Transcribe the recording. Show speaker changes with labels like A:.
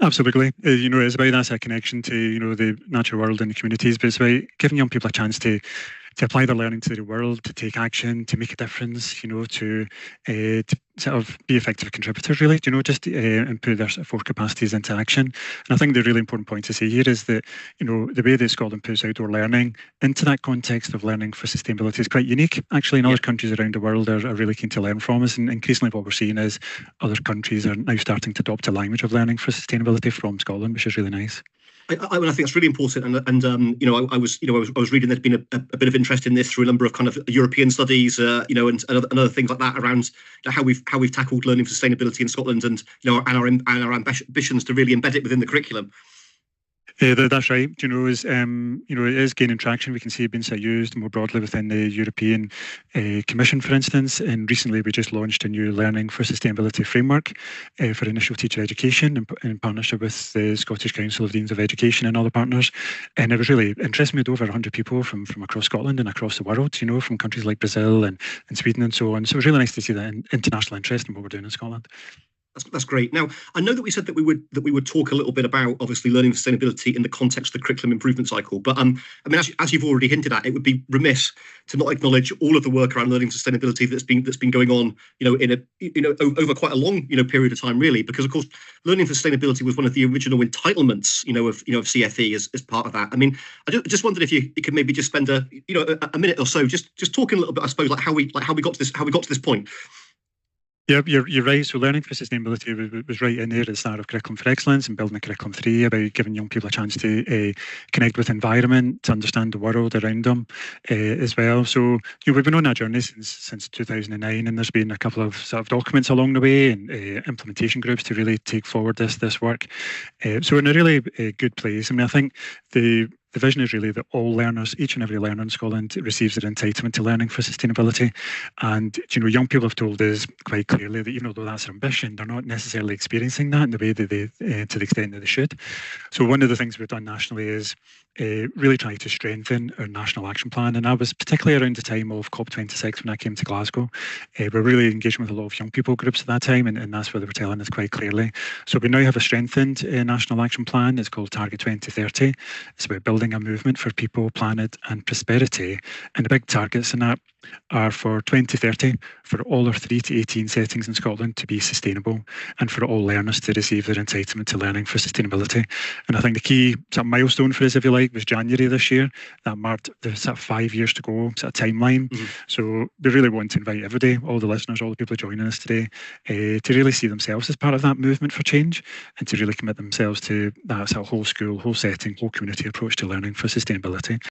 A: Absolutely. It's about that sort of connection to, the natural world and the communities, but it's about giving young people a chance to apply their learning to the world, to take action, to make a difference, to sort of be effective contributors, really, just and put their sort of four capacities into action. And I think the really important point to say here is that, the way that Scotland puts outdoor learning into that context of learning for sustainability is quite unique. Actually, in other countries around the world are really keen to learn from us. And increasingly what we're seeing is other countries are now starting to adopt a language of learning for sustainability from Scotland, which is really nice.
B: I think that's really important, I was reading there's been a bit of interest in this through a number of kind of European studies, and other things like that around how we've tackled learning for sustainability in Scotland, and our ambitions to really embed it within the curriculum.
A: That's right. It is gaining traction. We can see it being used more broadly within the European Commission, for instance. And recently, we just launched a new Learning for Sustainability framework for initial teacher education in partnership with the Scottish Council of Deans of Education and other partners. And it was really interesting. We had over 100 people from across Scotland and across the world, from countries like Brazil and Sweden and so on. So it was really nice to see that international interest in what we're doing in Scotland.
B: That's great. Now, I know that we said that we would talk a little bit about obviously learning sustainability in the context of the curriculum improvement cycle. But as you've already hinted at, it would be remiss to not acknowledge all of the work around learning sustainability that's been going on, over quite a long period of time, really. Because of course, learning for sustainability was one of the original entitlements, of CFE as part of that. I just wondered if you could maybe just spend a minute or so just talking a little bit, I suppose, how we got to this point.
A: Yeah, you're right. So learning for sustainability was right in there at the start of Curriculum for Excellence and building a Curriculum 3 about giving young people a chance to connect with the environment, to understand the world around them as well. So we've been on that journey since 2009, and there's been a couple of sort of documents along the way and implementation groups to really take forward this work. So we're in a really good place. I think the vision is really that all learners, each and every learner in Scotland, receives their entitlement to learning for sustainability. And, young people have told us quite clearly that even though that's their ambition, they're not necessarily experiencing that in the way that to the extent that they should. So one of the things we've done nationally is really trying to strengthen our national action plan. And that was particularly around the time of COP26 when I came to Glasgow. We're really engaging with a lot of young people groups at that time, and that's what they were telling us quite clearly. So we now have a strengthened national action plan. It's called Target 2030. It's about building a movement for people, planet and prosperity. And the big targets in that are for 2030 for all our 3 to 18 settings in Scotland to be sustainable, and for all learners to receive their entitlement to learning for sustainability. And I think the key sort of milestone for us, if you like, was January this year. That marked the sort of 5 years to go sort of timeline. Mm-hmm. So we really want to invite everybody, all the listeners, all the people joining us today, to really see themselves as part of that movement for change, and to really commit themselves to that sort of whole school, whole setting, whole community approach to learning for sustainability.